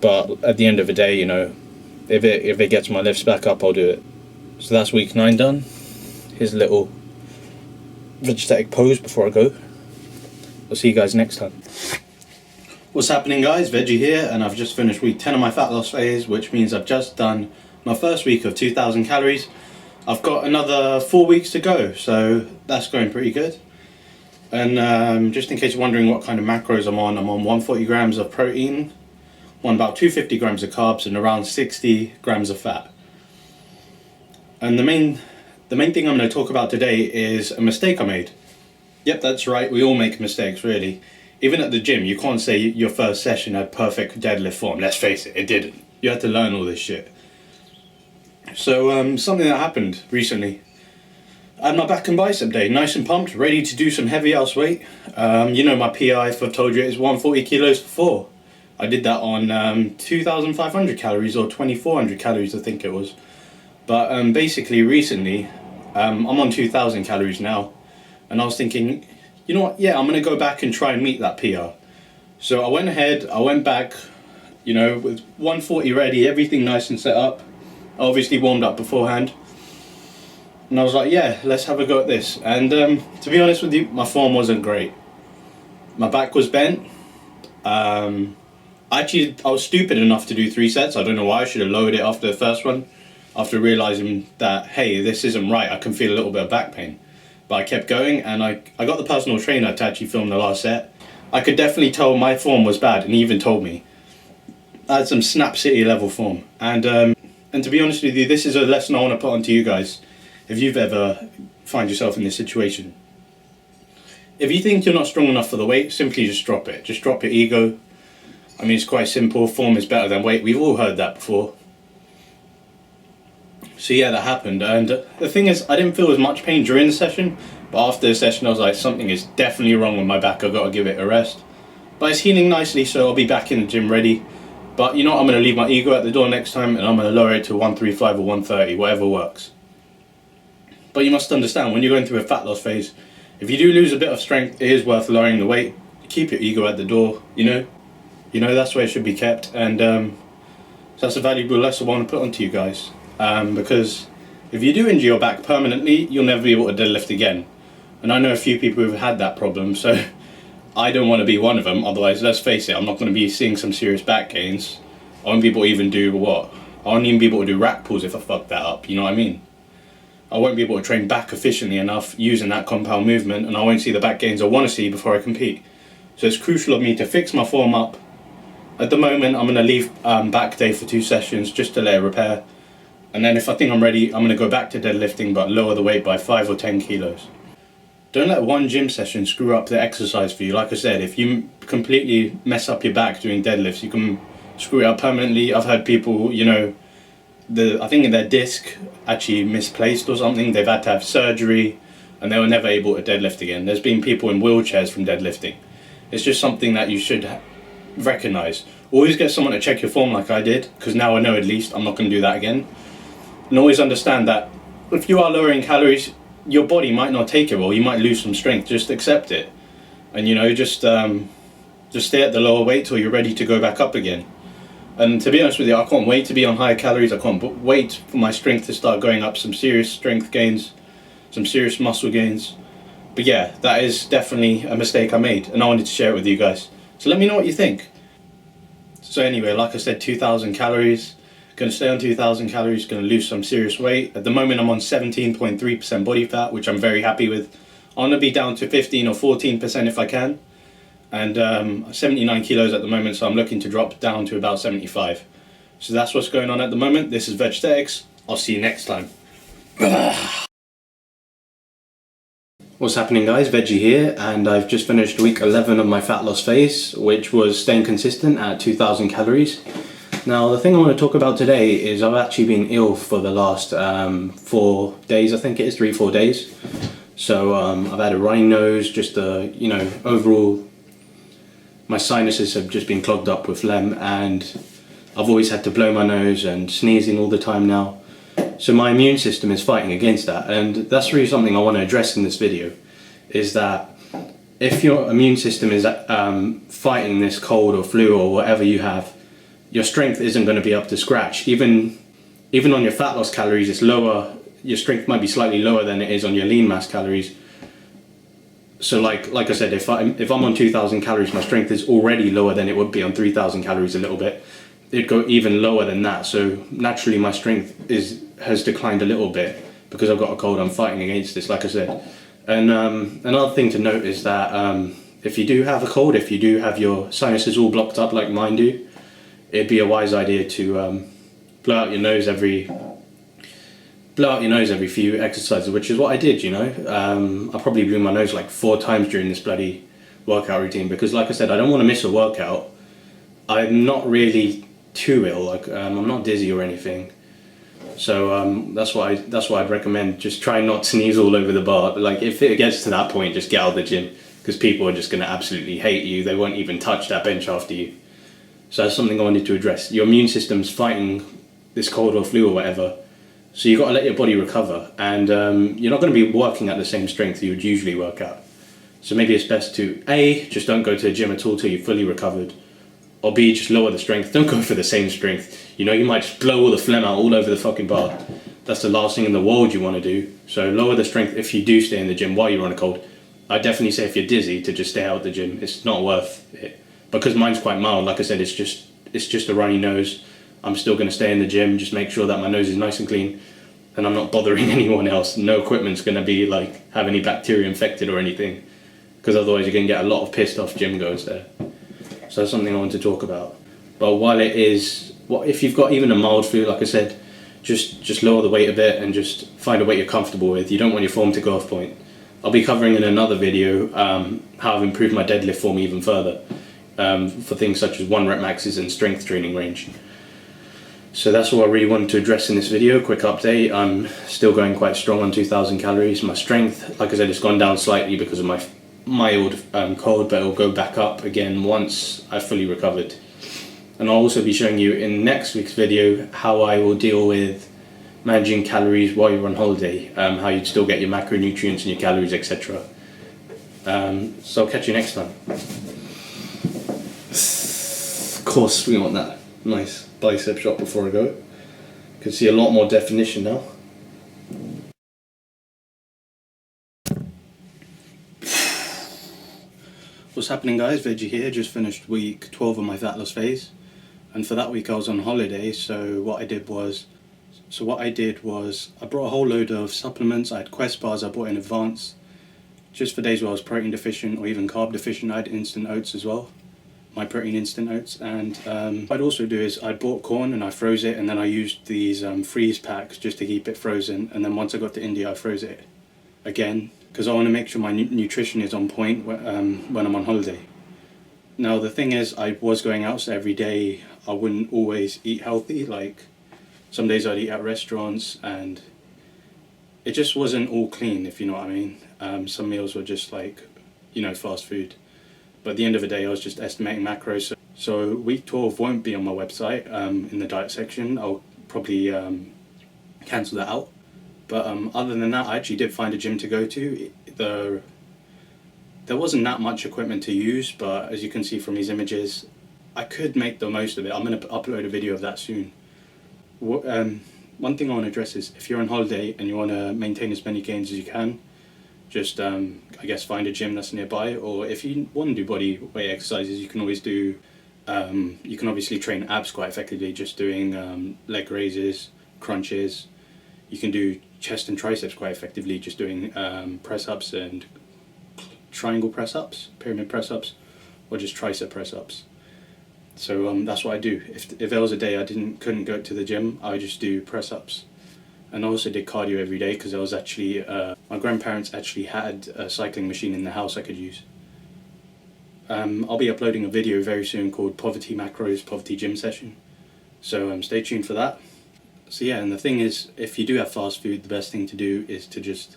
But at the end of the day, if it gets my lifts back up, I'll do it. So that's week 9 done. Here's a little vegetative pose before I go. I'll see you guys next time. What's happening guys, Veggie here, and I've just finished week 10 of my fat loss phase, which means I've just done my first week of 2,000 calories. I've got another 4 weeks to go, so that's going pretty good. And just in case you're wondering what kind of macros I'm on 140 grams of protein, on about 250 grams of carbs, and around 60 grams of fat. And the main thing I'm going to talk about today is a mistake I made. Yep, that's right, we all make mistakes really. Even at the gym, you can't say your first session had perfect deadlift form. Let's face it didn't. You had to learn all this shit. So something that happened recently. I had my back and bicep day, nice and pumped, ready to do some heavy ass weight. My PI, if I've told you, is 140 kilos for 4. I did that on 2,500 calories or 2,400 calories, I think it was. But basically recently, I'm on 2,000 calories now. And I was thinking, you know what, yeah, I'm going to go back and try and meet that PR. So I went back, with 140 ready, everything nice and set up. I obviously warmed up beforehand. And I was like, yeah, let's have a go at this. And to be honest with you, my form wasn't great. My back was bent. I was stupid enough to do 3 sets. I don't know why, I should have lowered it after the first one. After realising that, hey, this isn't right, I can feel a little bit of back pain. But I kept going, and I got the personal trainer to actually film the last set. I could definitely tell my form was bad, and he even told me. I had some Snap City level form. And to be honest with you, this is a lesson I want to put onto you guys, if you've ever find yourself in this situation. If you think you're not strong enough for the weight, simply just drop it. Just drop your ego. I mean, it's quite simple. Form is better than weight. We've all heard that before. So yeah, that happened, and the thing is, I didn't feel as much pain during the session, but after the session I was like, something is definitely wrong with my back, I've got to give it a rest. But it's healing nicely, so I'll be back in the gym ready. But you know what, I'm going to leave my ego at the door next time, and I'm going to lower it to 135 or 130, whatever works. But you must understand, when you're going through a fat loss phase, if you do lose a bit of strength, it is worth lowering the weight. Keep your ego at the door, you know that's where it should be kept. And so that's a valuable lesson I want to put onto you guys. Because if you do injure your back permanently, you'll never be able to deadlift again. And I know a few people who've had that problem, so I don't want to be one of them. Otherwise, let's face it, I'm not going to be seeing some serious back gains. I won't be able to even do what? I won't even be able to do rack pulls if I fuck that up, you know what I mean? I won't be able to train back efficiently enough using that compound movement, and I won't see the back gains I want to see before I compete. So it's crucial of me to fix my form up. At the moment, I'm going to leave back day for 2 sessions just to let it repair. And then if I think I'm ready, I'm going to go back to deadlifting, but lower the weight by 5 or 10 kilos. Don't let one gym session screw up the exercise for you. Like I said, if you completely mess up your back doing deadlifts, you can screw it up permanently. I've had people, I think their disc actually misplaced or something. They've had to have surgery and they were never able to deadlift again. There's been people in wheelchairs from deadlifting. It's just something that you should recognize. Always get someone to check your form like I did, because now I know at least I'm not going to do that again. And always understand that if you are lowering calories, your body might not take it well. You might lose some strength. Just accept it, and just stay at the lower weight till you're ready to go back up again. And to be honest with you, I can't wait to be on higher calories. I can't wait for my strength to start going up. Some serious strength gains, some serious muscle gains. But yeah, that is definitely a mistake I made, and I wanted to share it with you guys. So let me know what you think. So anyway, like I said, 2,000 calories. Going to stay on 2,000 calories, going to lose some serious weight. At the moment I'm on 17.3% body fat, which I'm very happy with. I want to be down to 15 or 14% if I can. And 79 kilos at the moment, so I'm looking to drop down to about 75. So that's what's going on at the moment. This is Vegethetics. I'll see you next time. What's happening, guys? Veggie here, and I've just finished week 11 of my fat loss phase, which was staying consistent at 2,000 calories. Now, the thing I want to talk about today is I've actually been ill for the last 4 days, I think it is, 3-4 days. So I've had a runny nose, just overall, my sinuses have just been clogged up with phlegm, and I've always had to blow my nose and sneezing all the time now. So my immune system is fighting against that, and that's really something I want to address in this video, is that if your immune system is fighting this cold or flu or whatever you have, your strength isn't going to be up to scratch. Even on your fat loss calories, it's lower. Your strength might be slightly lower than it is on your lean mass calories. So like I said, if I'm on 2,000 calories, my strength is already lower than it would be on 3,000 calories a little bit. It'd go even lower than that. So naturally my strength has declined a little bit because I've got a cold. I'm fighting against this, like I said. And another thing to note is that if you do have a cold, if you do have your sinuses all blocked up like mine do, it'd be a wise idea to blow out your nose every few exercises, which is what I did, I probably blew my nose like 4 times during this bloody workout routine, because like I said, I don't want to miss a workout. I'm not really too ill, I'm not dizzy or anything. So that's why I'd recommend just try not to sneeze all over the bar. But like, if it gets to that point, just get out of the gym, because people are just going to absolutely hate you. They won't even touch that bench after you. So that's something I wanted to address. Your immune system's fighting this cold or flu or whatever, so you've got to let your body recover, and you're not going to be working at the same strength you would usually work at. So maybe it's best to A, just don't go to the gym at all till you're fully recovered, or B, just lower the strength. Don't go for the same strength. You might just blow all the phlegm out all over the fucking bar. That's the last thing in the world you want to do. So lower the strength if you do stay in the gym while you're on a cold. I'd definitely say if you're dizzy to just stay out of the gym. It's not worth it. Because mine's quite mild, like I said, it's just a runny nose. I'm still going to stay in the gym, just make sure that my nose is nice and clean, and I'm not bothering anyone else. No equipment's going to be have any bacteria infected or anything, because otherwise you're going to get a lot of pissed off gym goers there. So that's something I want to talk about. But while if you've got even a mild flu, like I said, just lower the weight a bit and just find a weight you're comfortable with. You don't want your form to go off point. I'll be covering in another video how I've improved my deadlift form even further. for things such as 1 rep maxes and strength training range. So that's all I really wanted to address in this video. Quick update, I'm still going quite strong on 2000 calories. My strength, like I said, it's gone down slightly because of my mild cold, but it'll go back up again once I've fully recovered. And I'll also be showing you in next week's video how I will deal with managing calories while you're on holiday, how you'd still get your macronutrients and your calories, etc. So I'll catch you next time. Of course we want that nice bicep shot before I go. You can see a lot more definition now. What's happening, guys? Veggie here. Just finished week 12 of my fat loss phase, and for that week I was on holiday. So what I did was I brought a whole load of supplements. I had Quest bars I bought in advance just for days where I was protein deficient or even carb deficient. I had instant oats as well, my protein instant oats. And what I'd also do is I bought corn and I froze it, and then I used these freeze packs just to keep it frozen, and then once I got to India I froze it again because I want to make sure my nutrition is on point when I'm on holiday. Now the thing is, I was going out, so every day I wouldn't always eat healthy. Like some days I'd eat at restaurants and it just wasn't all clean, if you know what I mean. Some meals were just like, you know, fast food. But at the end of the day I was just estimating macros. So week 12 won't be on my website in the diet section. I'll probably cancel that out. But other than that, I actually did find a gym to go to. There wasn't that much equipment to use, but as you can see from these images, I could make the most of it. I'm going to upload a video of that soon. One thing I want to address is if you're on holiday and you want to maintain as many gains as you can, just I guess find a gym that's nearby. Or if you want to do body weight exercises, you can always do, you can obviously train abs quite effectively just doing leg raises, crunches. You can do chest and triceps quite effectively just doing press ups and triangle press ups, pyramid press ups, or just tricep press ups. So that's what I do. If there was a day I couldn't go to the gym, I would just do press ups. And I also did cardio every day because I was actually my grandparents actually had a cycling machine in the house I could use. I'll be uploading a video very soon called Poverty Macros, Poverty Gym Session. So stay tuned for that. So yeah, and the thing is, if you do have fast food, the best thing to do is to just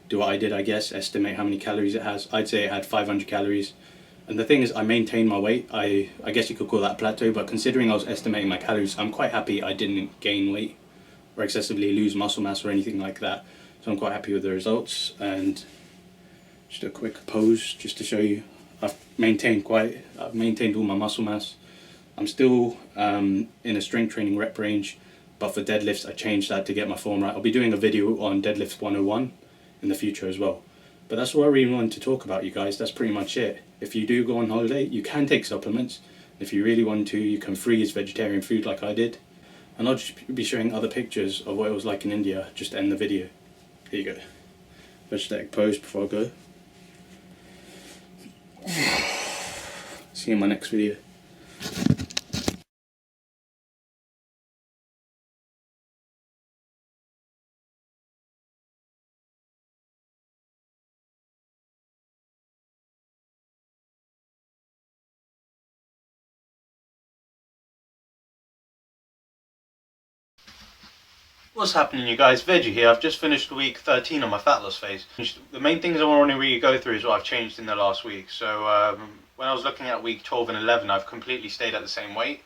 do what I did, I guess, estimate how many calories it has. I'd say it had 500 calories. And the thing is, I maintained my weight. I guess you could call that plateau, but considering I was estimating my calories, I'm quite happy I didn't gain weight or excessively lose muscle mass or anything like that. So I'm quite happy with the results. And just a quick pose just to show you. I've maintained all my muscle mass. I'm still in a strength training rep range, but for deadlifts I changed that to get my form right. I'll be doing a video on deadlift 101 in the future as well. But that's what I really wanted to talk about, you guys. That's pretty much it. If you do go on holiday, you can take supplements. If you really want to, you can freeze vegetarian food like I did. And I'll just be showing other pictures of what it was like in India just to end the video. Here you go. Vegetative pose before I go. See you in my next video. What's happening, you guys? Veggie here. I've just finished week 13 on my fat loss phase. The main things I want to really go through is what I've changed in the last week. So when I was looking at week 12 and 11, I've completely stayed at the same weight.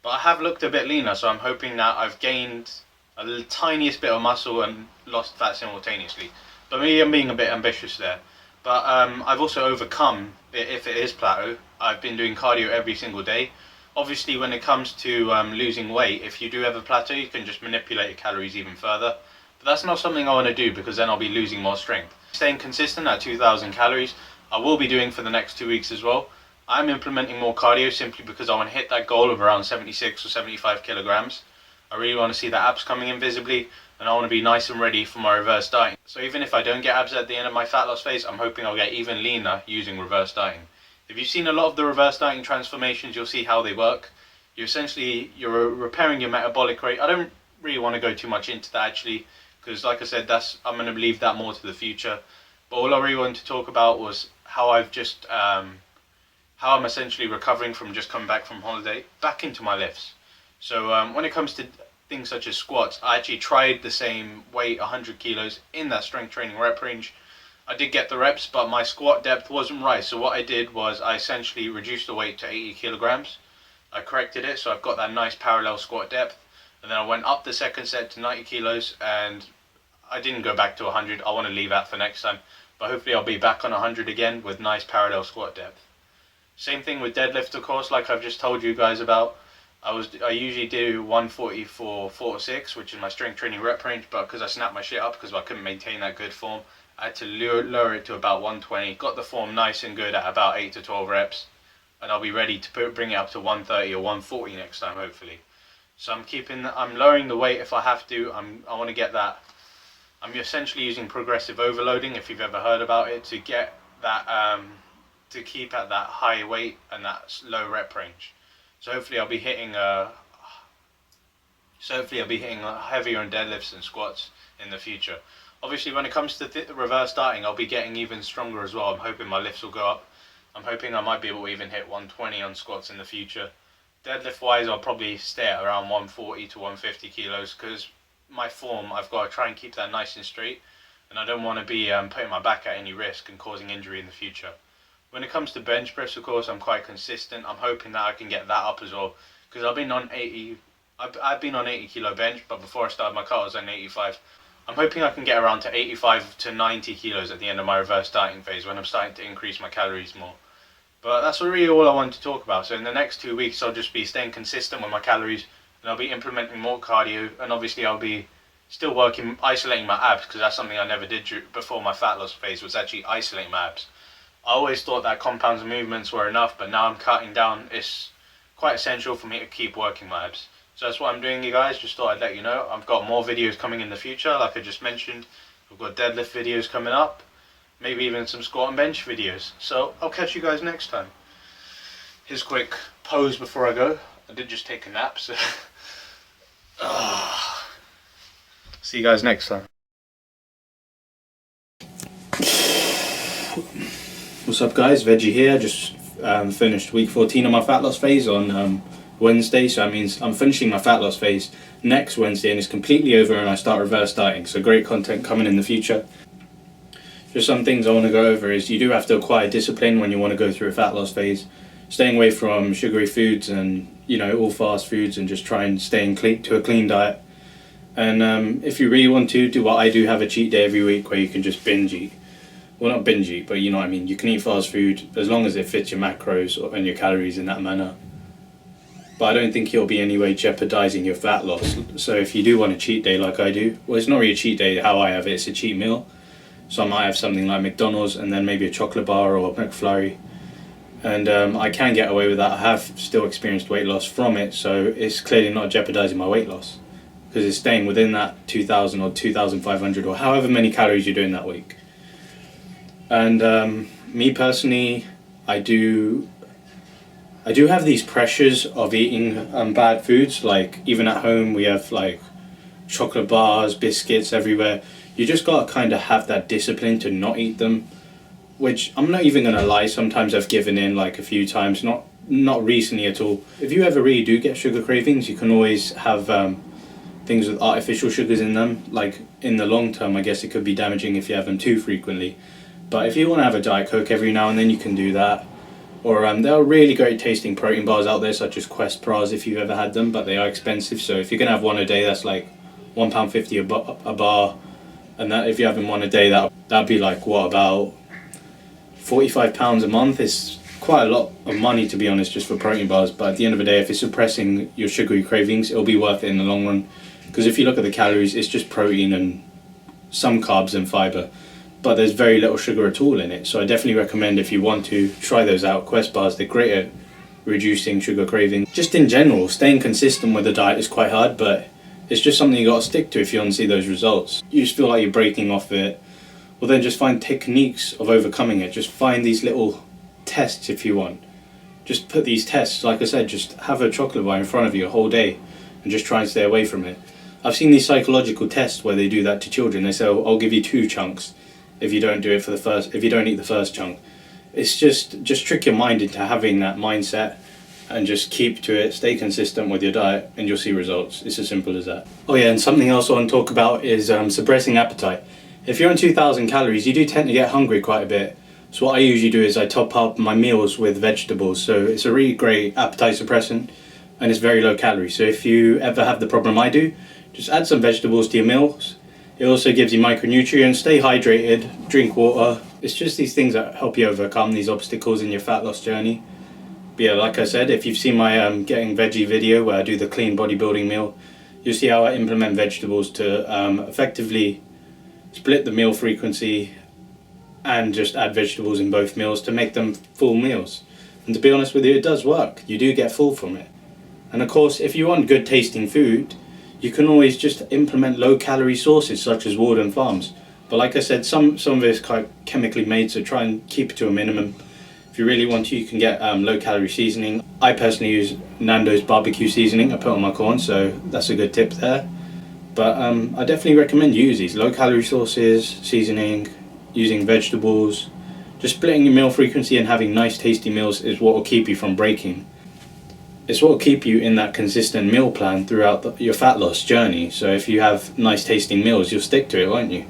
But I have looked a bit leaner, so I'm hoping that I've gained a tiniest bit of muscle and lost fat simultaneously. But maybe I'm being a bit ambitious there. But I've also overcome, if it is plateau, I've been doing cardio every single day. Obviously, when it comes to losing weight, if you do have a plateau, you can just manipulate your calories even further. But that's not something I want to do because then I'll be losing more strength. Staying consistent at 2,000 calories, I will be doing for the next 2 weeks as well. I'm implementing more cardio simply because I want to hit that goal of around 76 or 75 kilograms. I really want to see the abs coming in visibly, and I want to be nice and ready for my reverse dieting. So even if I don't get abs at the end of my fat loss phase, I'm hoping I'll get even leaner using reverse dieting. If you've seen a lot of the reverse dieting transformations, you'll see how they work. You're repairing your metabolic rate. I don't really want to go too much into that actually, because like I said, I'm going to leave that more to the future. But all I really wanted to talk about was how I've just how I'm essentially recovering from just coming back from holiday back into my lifts. So when it comes to things such as squats, I actually tried the same weight, 100 kilos, in that strength training rep range. I did get the reps, but my squat depth wasn't right. So what I did was I essentially reduced the weight to 80 kilograms. I corrected it, so I've got that nice parallel squat depth. And then I went up the second set to 90 kilos, and I didn't go back to 100. I want to leave that for next time. But hopefully I'll be back on 100 again with nice parallel squat depth. Same thing with deadlift, of course, like I've just told you guys about. I usually do 140 for 4 to 6, which is my strength training rep range, but because I snapped my shit up because I couldn't maintain that good form, I had to lower it to about 120. Got the form nice and good at about 8 to 12 reps, and I'll be ready to bring it up to 130 or 140 next time, hopefully. So I'm lowering the weight if I have to. I want to get that. I'm essentially using progressive overloading, if you've ever heard about it, to get that to keep at that high weight and that low rep range. So hopefully I'll be hitting heavier on deadlifts and squats in the future. Obviously, when it comes to reverse starting, I'll be getting even stronger as well. I'm hoping my lifts will go up. I'm hoping I might be able to even hit 120 on squats in the future. Deadlift wise, I'll probably stay at around 140 to 150 kilos because my form, I've got to try and keep that nice and straight, and I don't want to be putting my back at any risk and causing injury in the future. When it comes to bench press, of course, I'm quite consistent. I'm hoping that I can get that up as well, because I've been on 80 kilo bench, but before I started my cut I was on 85. I'm hoping I can get around to 85 to 90 kilos at the end of my reverse starting phase when I'm starting to increase my calories more. But that's really all I want to talk about. So in the next 2 weeks I'll just be staying consistent with my calories, and I'll be implementing more cardio, and obviously I'll be still isolating my abs, because that's something I never did before my fat loss phase, was actually isolating my abs. I always thought that compounds and movements were enough, but now I'm cutting down. It's quite essential for me to keep working my abs. So that's what I'm doing, you guys. Just thought I'd let you know. I've got more videos coming in the future, like I just mentioned. I've got deadlift videos coming up, maybe even some squat and bench videos. So I'll catch you guys next time. Here's a quick pose before I go. I did just take a nap, so see you guys next time. What's up, guys? Veggie here. Just finished week 14 of my fat loss phase on Wednesday, so that means I'm finishing my fat loss phase next Wednesday and it's completely over and I start reverse dieting. So great content coming in the future. Just some things I want to go over is you do have to acquire discipline when you want to go through a fat loss phase. Staying away from sugary foods and all fast foods, and just try and stay to a clean diet. And if you really want to do what I do, have a cheat day every week where you can just binge eat. Well, not binge eat, but you know what I mean. You can eat fast food as long as it fits your macros and your calories in that manner. But I don't think you'll be in any way jeopardizing your fat loss. So if you do want a cheat day like I do, well, it's not really a cheat day how I have it, it's a cheat meal. So I might have something like McDonald's and then maybe a chocolate bar or a McFlurry. And I can get away with that. I have still experienced weight loss from it, so it's clearly not jeopardizing my weight loss, because it's staying within that 2,000 or 2,500 or however many calories you're doing that week. And me personally, I do have these pressures of eating bad foods. Like even at home we have like chocolate bars, biscuits everywhere. You just gotta kind of have that discipline to not eat them, which I'm not even gonna lie, sometimes I've given in like a few times, not recently at all. If you ever really do get sugar cravings, you can always have things with artificial sugars in them. Like in the long term, I guess it could be damaging if you have them too frequently. But if you want to have a Diet Coke every now and then, you can do that. Or there are really great tasting protein bars out there, such as Quest bars, if you've ever had them, but they are expensive. So if you're going to have one a day, that's like £1.50 a bar. And that if you're having one a day, that'd be like, what, about £45 a month? It's quite a lot of money, to be honest, just for protein bars. But at the end of the day, if it's suppressing your sugary cravings, it'll be worth it in the long run. Because if you look at the calories, it's just protein and some carbs and fibre. But there's very little sugar at all in it. So I definitely recommend, if you want to, try those out. Quest bars, they're great at reducing sugar craving. Just in general, staying consistent with the diet is quite hard, but it's just something you got to stick to if you want to see those results. You just feel like you're breaking off it. Well, then just find techniques of overcoming it. Just find these little tests if you want. Just put these tests, like I said, just have a chocolate bar in front of you a whole day and just try and stay away from it. I've seen these psychological tests where they do that to children. They say, oh, I'll give you 2 chunks if you don't do it if you don't eat the first chunk. It's just trick your mind into having that mindset and just keep to it, stay consistent with your diet, and you'll see results. It's as simple as that. Oh yeah, and something else I want to talk about is suppressing appetite. If you're on 2,000 calories, you do tend to get hungry quite a bit. So what I usually do is I top up my meals with vegetables. So it's a really great appetite suppressant, and it's very low calorie. So if you ever have the problem I do, just add some vegetables to your meals. It also gives you micronutrients, stay hydrated, drink water. It's just these things that help you overcome these obstacles in your fat loss journey. But yeah, like I said, if you've seen my getting veggie video where I do the clean bodybuilding meal, you'll see how I implement vegetables to effectively split the meal frequency and just add vegetables in both meals to make them full meals. And to be honest with you, it does work. You do get full from it. And of course, if you want good tasting food, you can always just implement low calorie sources such as Walden Farms. But like I said, some of it is quite chemically made, so try and keep it to a minimum. If you really want to, you can get low calorie seasoning. I personally use Nando's barbecue seasoning I put on my corn, so that's a good tip there. But I definitely recommend you use these low calorie sources, seasoning, using vegetables. Just splitting your meal frequency and having nice tasty meals is what will keep you from breaking. It's what will keep you in that consistent meal plan throughout your fat loss journey. So if you have nice tasting meals, you'll stick to it, won't you?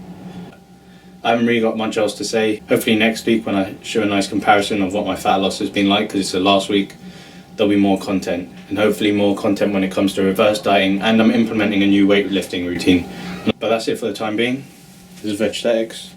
I haven't really got much else to say. Hopefully next week when I show a nice comparison of what my fat loss has been like, because it's the last week, there'll be more content. And hopefully more content when it comes to reverse dieting, and I'm implementing a new weightlifting routine. But that's it for the time being. This is Vegstatics.